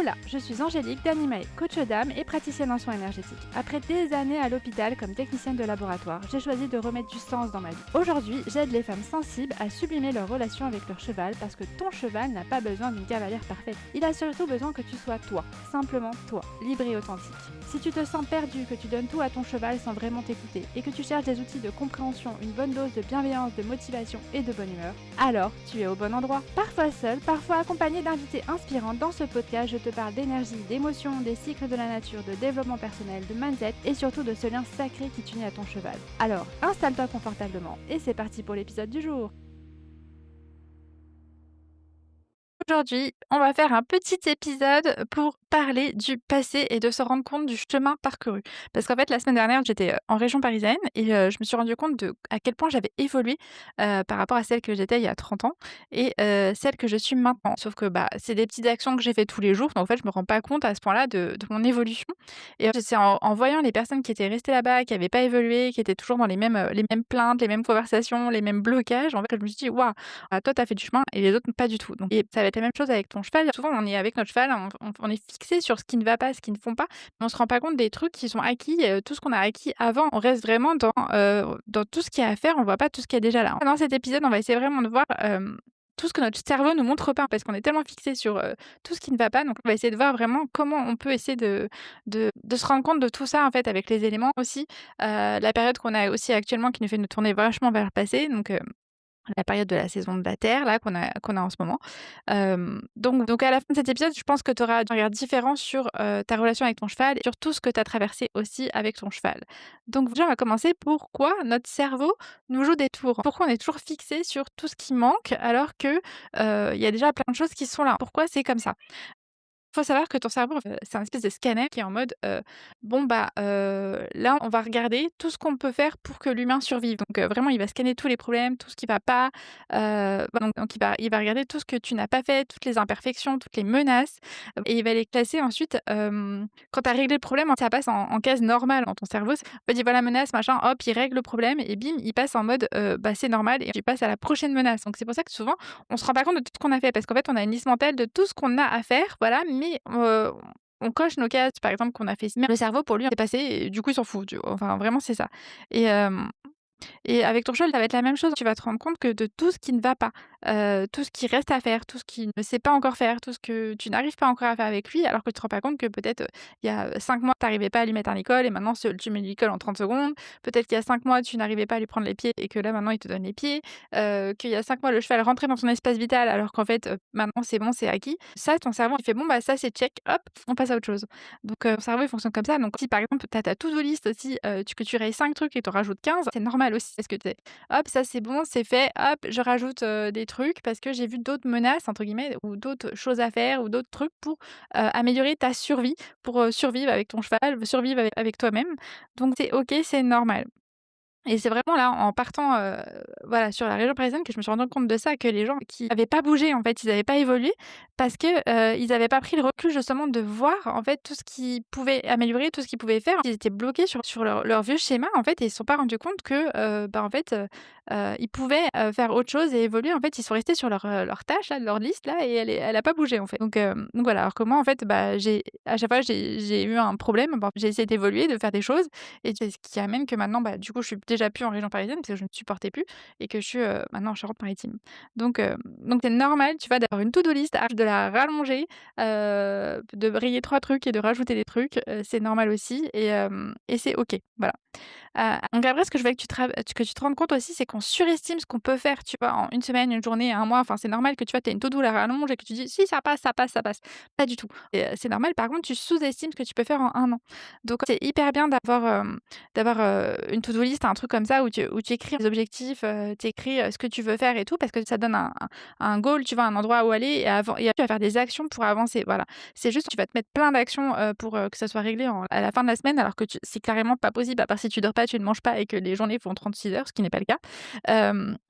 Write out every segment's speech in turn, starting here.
Hola, je suis Angélique d'Animae, coach d'âme et praticienne en soins énergétiques. Après des années à l'hôpital comme technicienne de laboratoire, j'ai choisi de remettre du sens dans ma vie. Aujourd'hui, j'aide les femmes sensibles à sublimer leur relation avec leur cheval parce que ton cheval n'a pas besoin d'une cavalière parfaite. Il a surtout besoin que tu sois toi, simplement toi, libre et authentique. Si tu te sens perdu, que tu donnes tout à ton cheval sans vraiment t'écouter et que tu cherches des outils de compréhension, une bonne dose de bienveillance, de motivation et de bonne humeur, alors tu es au bon endroit. Parfois seul, parfois accompagné d'invités inspirants, dans ce podcast, je te parle d'énergie, d'émotions, des cycles de la nature, de développement personnel, de mindset et surtout de ce lien sacré qui t'unit à ton cheval. Alors, installe-toi confortablement et c'est parti pour l'épisode du jour. Aujourd'hui, on va faire un petit épisode pour parler du passé et de se rendre compte du chemin parcouru. Parce qu'en fait, la semaine dernière, j'étais, en région parisienne et je me suis rendu compte de à quel point j'avais évolué, par rapport à celle que j'étais il y a 30 ans et celle que je suis maintenant. Sauf que, bah, c'est des petites actions que j'ai fait tous les jours, donc en fait, je me rends pas compte à ce point-là de mon évolution et c'est en voyant les personnes qui étaient restées là-bas, qui avaient pas évolué, qui étaient toujours dans les mêmes plaintes, les mêmes conversations, les mêmes blocages, en fait, je me suis dit: «Waouh, ah, toi, tu as fait du chemin et les autres pas du tout». Donc et ça va être la même chose avec ton cheval. Souvent, on est avec notre cheval, on est fixé sur ce qui ne va pas, ce qui ne font pas, mais on se rend pas compte des trucs qui sont acquis, tout ce qu'on a acquis avant. On reste vraiment dans tout ce qu'il y a à faire, on voit pas tout ce qu'il y a déjà là. Dans cet épisode, on va essayer vraiment de voir, tout ce que notre cerveau nous montre pas, parce qu'on est tellement fixé sur, tout ce qui ne va pas. Donc on va essayer de voir vraiment comment on peut essayer de se rendre compte de tout ça, en fait, avec les éléments aussi. La période qu'on a aussi actuellement qui nous fait nous tourner vachement vers le passé, donc la période de la saison de la terre là qu'on a en ce moment. Donc à la fin de cet épisode, je pense que tu auras un regard différent sur, ta relation avec ton cheval et sur tout ce que tu as traversé aussi avec ton cheval. Donc déjà, on va commencer, pourquoi notre cerveau nous joue des tours? Pourquoi on est toujours fixé sur tout ce qui manque alors que, il y a déjà plein de choses qui sont là? Pourquoi c'est comme ça? Faut savoir que ton cerveau, c'est un espèce de scanner qui est en mode, bon, bah, là, on va regarder tout ce qu'on peut faire pour que l'humain survive. Donc, vraiment, il va scanner tous les problèmes, tout ce qui va pas, donc il va regarder tout ce que tu n'as pas fait, toutes les imperfections, toutes les menaces, et il va les classer ensuite, quand tu as réglé le problème, ça passe en case normale dans ton cerveau. En fait, il voit la menace, machin, hop, il règle le problème et bim, il passe en mode, bah, c'est normal et il passe à la prochaine menace. Donc c'est pour ça que souvent, on se rend pas compte de tout ce qu'on a fait parce qu'en fait, on a une liste mentale de tout ce qu'on a à faire, voilà, mais on coche nos cases, par exemple, qu'on a fait. Mais le cerveau, pour lui, c'est passé et du coup, il s'en fout, tu vois? Enfin, vraiment, c'est ça et et avec ton cheval, ça va être la même chose. Tu vas te rendre compte que de tout ce qui ne va pas, tout ce qui reste à faire, tout ce qu'il ne sait pas encore faire, tout ce que tu n'arrives pas encore à faire avec lui, alors que tu te rends pas compte que peut-être, il y a 5 mois, tu arrivais pas à lui mettre un licol et maintenant tu mets le licol en 30 secondes. Peut-être qu'il y a 5 mois, tu n'arrivais pas à lui prendre les pieds et que là, maintenant, il te donne les pieds. Qu'il y a 5 mois, le cheval rentrait dans son espace vital alors qu'en fait, maintenant, c'est bon, c'est acquis. Ça, ton cerveau, il fait: «Bon, bah, ça, c'est check, hop, on passe à autre chose». Donc ton cerveau, il fonctionne comme ça. Donc si, par exemple, tu as ta to-do list aussi, que tu rayes 5 trucs et tu en rajoutes 15, c'est normal aussi parce que tu hop, ça c'est bon, c'est fait, hop, je rajoute, des trucs parce que j'ai vu d'autres «menaces» entre guillemets ou d'autres choses à faire ou d'autres trucs pour, améliorer ta survie, pour, survivre avec ton cheval, survivre avec toi-même. Donc c'est OK, c'est normal. Et c'est vraiment là, en partant, voilà, sur la région parisienne que je me suis rendu compte de ça, que les gens qui n'avaient pas bougé, en fait, ils n'avaient pas évolué parce que, ils n'avaient pas pris le recul justement de voir, en fait, tout ce qu'ils pouvaient améliorer, tout ce qu'ils pouvaient faire. Ils étaient bloqués sur leur vieux schéma, en fait, et ils se sont pas rendus compte que, bah, en fait, ils pouvaient, faire autre chose et évoluer. En fait, ils sont restés sur leur tâche là, leur liste là et elle a pas bougé, en fait. Donc voilà, alors que moi, en fait, bah, à chaque fois, j'ai eu un problème, bon, j'ai essayé d'évoluer, de faire des choses et c'est ce qui amène que maintenant, bah, du coup, je suis déjà plus en région parisienne parce que je ne supportais plus et que je suis, maintenant en Charente-Maritime. Donc c'est normal, tu vois, d'avoir une to-do list, de la rallonger, de rayer 3 trucs et de rajouter des trucs, c'est normal aussi et c'est OK, voilà. Donc après ce que je veux que tu te rendes compte aussi, c'est qu'on surestime ce qu'on peut faire, tu vois? En une semaine, une journée, un mois, enfin c'est normal que tu vois, tu as une to-do, la rallonge et que tu dis: «Si ça passe, ça passe, ça passe». Pas du tout et c'est normal. Par contre, tu sous-estimes ce que tu peux faire en 1 an. Donc c'est hyper bien d'avoir, une to-do list, un truc comme ça où tu écris des objectifs, tu écris, ce que tu veux faire et tout parce que ça donne un goal, tu vois? Un endroit où aller et après tu vas faire des actions pour avancer, voilà. C'est juste tu vas te mettre plein d'actions, pour, que ça soit réglé à la fin de la semaine alors que c'est carrément pas possible à part si tu dors pas, tu ne manges pas et que les journées font 36 heures, ce qui n'est pas le cas.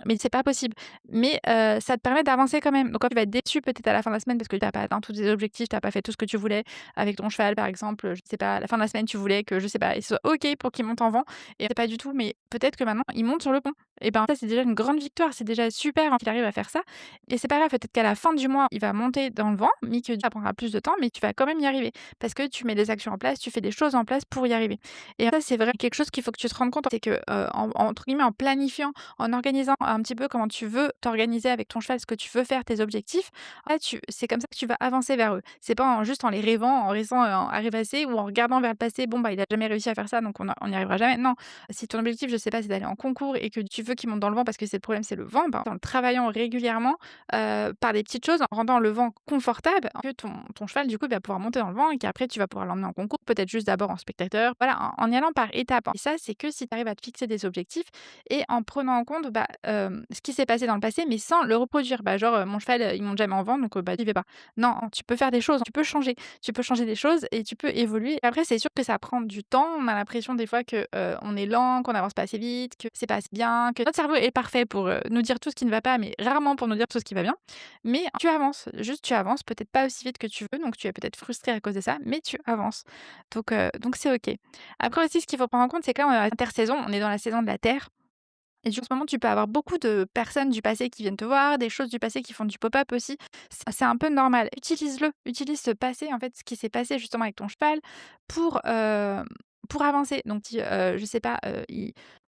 Mais c'est pas possible. Mais ça te permet d'avancer quand même. Donc quand tu vas être déçu peut-être à la fin de la semaine parce que tu as pas atteint tous tes objectifs, tu as pas fait tout ce que tu voulais avec ton cheval par exemple, je sais pas, à la fin de la semaine tu voulais que, je sais pas, il soit OK pour qu'il monte en vent et c'est pas du tout, mais peut-être que maintenant il monte sur le pont. et ben, ça, c'est déjà une grande victoire, c'est déjà super, hein, qu'il arrive à faire ça et c'est pas grave, peut-être qu'à la fin du mois, il va monter dans le vent, mais que ça prendra plus de temps, mais tu vas quand même y arriver parce que tu mets des actions en place, tu fais des choses en place pour y arriver et ça, c'est vrai quelque chose qu'il faut que tu te rendes compte, c'est que, en entre guillemets, «en planifiant», en organisant un petit peu comment tu veux t'organiser avec ton cheval, ce que tu veux faire, tes objectifs, en fait, tu c'est comme ça que tu vas avancer vers eux. C'est pas en juste en les rêvant, en restant, à rêvasser ou en regardant vers le passé: «Bon, bah, il a jamais réussi à faire ça, donc on n'y arrivera jamais». Non, si ton objectif, je sais pas, c'est d'aller en concours et que tu veux qu'il monte dans le vent parce que c'est le problème, c'est le vent, ben, en le travaillant régulièrement, par des petites choses, en rendant le vent confortable, que ton cheval, du coup, il va pouvoir monter dans le vent et qu'après tu vas pouvoir l'emmener en concours, peut-être juste d'abord en spectateur, voilà, en y allant par étapes, hein. Et ça, c'est que si tu arrives à te fixer des objectifs et en prenant en compte, bah, ce qui s'est passé dans le passé, mais sans le reproduire. Bah, genre, mon cheval, il monte jamais en vent, donc bah, j'y vais pas. Non, tu peux faire des choses, tu peux changer. Tu peux changer des choses et tu peux évoluer. Après, c'est sûr que ça prend du temps. On a l'impression des fois que, on est lent, qu'on avance pas assez vite, que c'est pas assez bien, que notre cerveau est parfait pour, nous dire tout ce qui ne va pas, mais rarement pour nous dire tout ce qui va bien. Mais tu avances, juste tu avances, peut-être pas aussi vite que tu veux, donc tu es peut-être frustré à cause de ça, mais tu avances. Donc c'est OK. Après aussi, ce qu'il faut prendre en compte, c'est que là, on est à l'intersaison, on est dans la saison de la terre et du coup, en ce moment, tu peux avoir beaucoup de personnes du passé qui viennent te voir, des choses du passé qui font du pop-up aussi. C'est un peu normal. Utilise-le, utilise ce passé, en fait, ce qui s'est passé justement avec ton cheval pour, pour avancer. Donc je sais pas,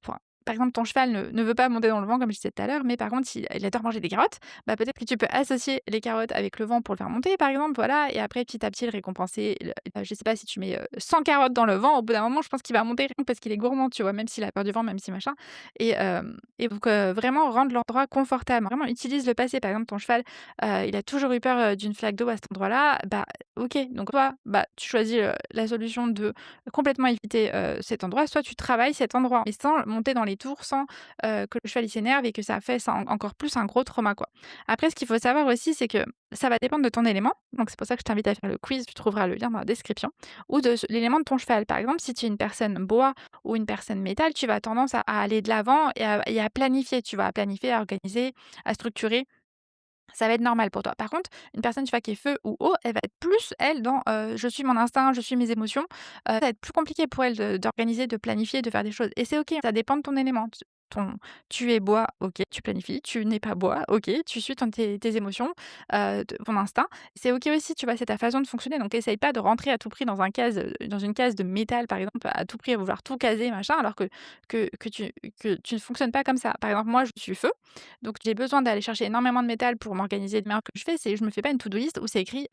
enfin, par exemple, ton cheval ne veut pas monter dans le vent comme je disais tout à l'heure, mais par contre, il adore manger des carottes. Bah, peut-être que tu peux associer les carottes avec le vent pour le faire monter, par exemple, voilà et après petit à petit le récompenser. Je sais pas, si tu mets, 100 carottes dans le vent, au bout d'un moment, je pense qu'il va monter rien que parce qu'il est gourmand, tu vois? Même s'il a peur du vent, même si machin et donc vraiment rendre l'endroit confortable. Vraiment utilise le passé. Par exemple, ton cheval, il a toujours eu peur, d'une flaque d'eau à cet endroit-là. Bah, OK, donc toi, bah, tu choisis, la solution de complètement éviter, cet endroit. Soit tu travailles cet endroit, mais sans monter dans les tours, sans, que le cheval il s'énerve et que ça fait ça encore plus un gros trauma, quoi. Après ce qu'il faut savoir aussi, c'est que ça va dépendre de ton élément. Donc c'est pour ça que je t'invite à faire le quiz, tu trouveras le lien dans la description ou de l'élément de ton cheval. Par exemple, si tu es une personne bois ou une personne métal, tu vas tendance à aller de l'avant et à planifier, tu vois? À planifier, à organiser, à structurer. Ça va être normal pour toi. Par contre, une personne, tu vois, qui est feu ou eau, elle va être plus, elle, dans, je suis mon instinct, je suis mes émotions. Ça va être plus compliqué pour elle d'organiser, de planifier, de faire des choses et c'est OK, ça dépend de ton élément. Tu es bois, OK, tu planifies. Tu n'es pas bois, OK, tu suis tes émotions, ton instinct. C'est OK aussi, tu vois? C'est ta façon de fonctionner donc essaye pas de rentrer à tout prix dans une case de métal, par exemple, à tout prix, à vouloir tout caser, machin, alors que tu ne fonctionnes pas comme ça. Par exemple, moi, je suis feu, donc j'ai besoin d'aller chercher énormément de métal pour m'organiser de manière que je fais, c'est je me fais pas une to do list où c'est écrit,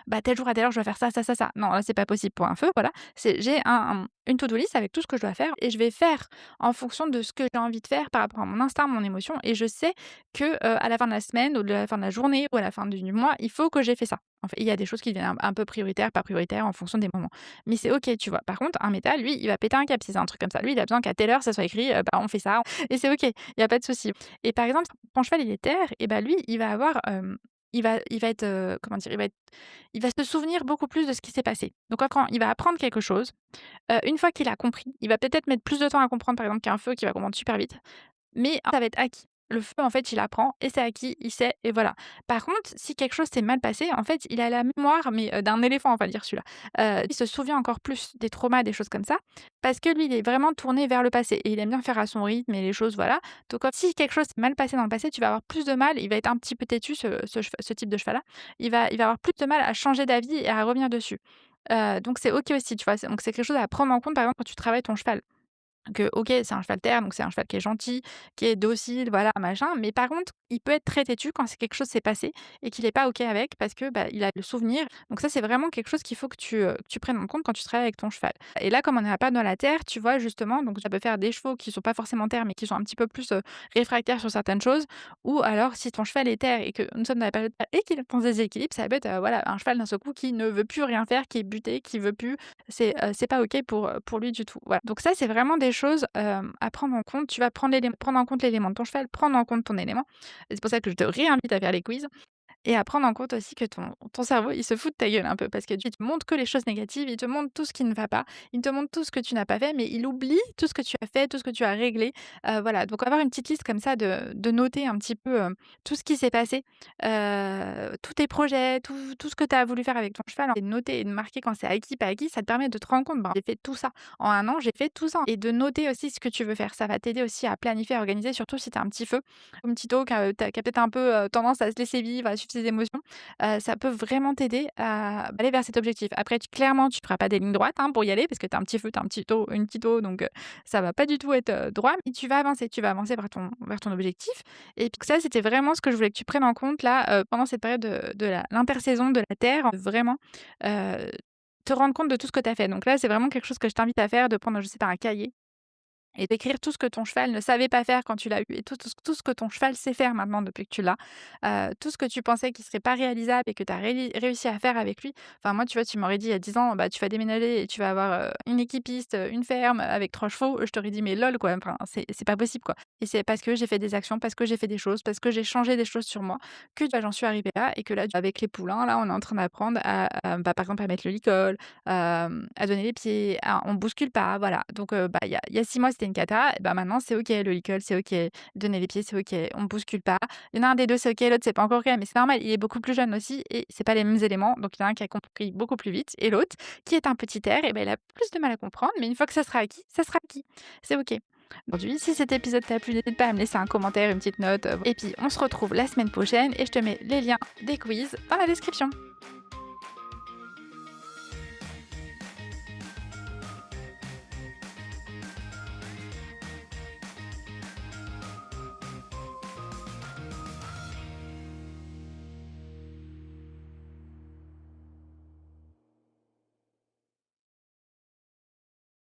bah, tel jour à telle heure, je dois faire ça, ça, ça, ça. Non, là, c'est pas possible pour un feu, voilà. J'ai une to do list avec tout ce que je dois faire et je vais faire en fonction de ce que j'ai envie de faire par rapport à mon instinct, mon émotion et je sais que, à la fin de la semaine ou de la fin de la journée ou à la fin du mois, il faut que j'ai fait ça. En fait, il y a des choses qui deviennent un peu prioritaires, pas prioritaires en fonction des moments. Mais c'est OK, tu vois? Par contre, un métal, lui, il va péter un câble si c'est un truc comme ça. Lui, il a besoin qu'à telle heure, ça soit écrit, bah, on fait ça et c'est OK, il y a pas de souci. Et par exemple, si ton cheval, il est terre et bah, lui, il va avoir, il va être, comment dire? Il va se souvenir beaucoup plus de ce qui s'est passé. Donc quand il va apprendre quelque chose, une fois qu'il a compris, il va peut-être mettre plus de temps à comprendre, par exemple, qu'un feu qui va comprendre super vite. Mais ça va être acquis. Le feu, en fait, il apprend et c'est acquis, il sait et voilà. Par contre, si quelque chose s'est mal passé, en fait, il a la mémoire, mais d'un éléphant, on va dire celui-là. Il se souvient encore plus des traumas, des choses comme ça, parce que lui, il est vraiment tourné vers le passé et il aime bien faire à son rythme et les choses, voilà. Donc si quelque chose s'est mal passé dans le passé, tu vas avoir plus de mal, il va être un petit peu têtu ce type de cheval-là, il va avoir plus de mal à changer d'avis et à revenir dessus. Donc c'est OK aussi, tu vois? Donc c'est quelque chose à prendre en compte, par exemple, quand tu travailles ton cheval. Que OK, c'est un cheval terre, donc c'est un cheval qui est gentil, qui est docile, voilà, machin. Mais par contre, il peut être très têtu quand c'est quelque chose s'est passé et qu'il est pas OK avec parce que, bah, il a le souvenir. Donc ça, c'est vraiment quelque chose qu'il faut que tu prennes en compte quand tu travailles avec ton cheval. Et là, comme on n'est pas dans la terre, tu vois, justement, donc ça peut faire des chevaux qui sont pas forcément terre, mais qui sont un petit peu plus, réfractaires sur certaines choses. Ou alors si ton cheval est terre et que nous sommes dans la période terre et qu'il est en déséquilibre, ça peut être, voilà, un cheval d'un seul coup qui ne veut plus rien faire, qui est buté, qui veut plus c'est pas OK pour lui du tout. Voilà. Donc ça, c'est vraiment des choses, à prendre en compte. Tu vas prendre en compte l'élément de ton cheval, prendre en compte ton élément. Et c'est pour ça que je te réinvite à faire les quiz et à prendre en compte aussi que ton cerveau, il se fout de ta gueule un peu parce que tu te montre que les choses négatives, il te montre tout ce qui ne va pas, il te montre tout ce que tu n'as pas fait, mais il oublie tout ce que tu as fait, tout ce que tu as réglé. Voilà, donc avoir une petite liste comme ça de noter un petit peu, tout ce qui s'est passé, tous tes projets, tout ce que tu as voulu faire avec ton cheval, et de noter et de marquer quand c'est acquis, pas acquis, ça te permet de te rendre compte: «Ben, j'ai fait tout ça. En un an, j'ai fait tout ça» et de noter aussi ce que tu veux faire. Ça va t'aider aussi à planifier, à organiser, surtout si tu as un petit feu, un petit taupe qui a peut-être un peu, tendance à se laisser vivre, à suivre ses émotions. Ça peut vraiment t'aider à aller vers cet objectif. Après clairement, tu feras pas des lignes droites, hein, pour y aller parce que tu as un petit feu, tu as un petit tau une petite eau donc ça va pas du tout être, droit, mais tu vas avancer vers ton objectif et puis ça, c'était vraiment ce que je voulais que tu prennes en compte là, pendant cette période de l'intersaison de la terre, vraiment, heu, te rendre compte de tout ce que tu as fait. Donc là, c'est vraiment quelque chose que je t'invite à faire, de prendre, je sais pas, un cahier et d'écrire tout ce que ton cheval ne savait pas faire quand tu l'as eu et tout ce que ton cheval sait faire maintenant depuis que tu l'as. Tout ce que tu pensais qui serait pas réalisable et que tu as réussi à faire avec lui. Enfin moi, tu vois, tu m'aurais dit il y a 10 ans: «Bah, tu vas déménager et tu vas avoir, une équipiste, une ferme avec 3 chevaux». Je t'aurais dit: «Mais lol quoi, enfin c'est pas possible quoi» et c'est parce que j'ai fait des actions, parce que j'ai fait des choses, parce que j'ai changé des choses sur moi que, bah, j'en suis arrivée là et que là, avec les poulains, là, on est en train d'apprendre bah, par exemple, à mettre le licol, à donner les pieds, à on bouscule pas, voilà. Donc bah, il y a 6 mois, c'était une cata et bah, maintenant c'est OK, le licol, c'est OK, donner les pieds, c'est OK, on bouscule pas. Il y en a un des 2, c'est OK, l'autre, c'est pas encore OK, mais c'est normal, il est beaucoup plus jeune aussi et c'est pas les mêmes éléments. Donc il y en a un qui a compris beaucoup plus vite et l'autre, qui est un petit air et ben il a plus de mal à comprendre, mais une fois que ça sera acquis, ça sera acquis. C'est OK. Aujourd'hui, si cet épisode t'a plu, n'hésite pas à me laisser un commentaire, une petite note, et puis on se retrouve la semaine prochaine et je te mets les liens des quiz dans la description.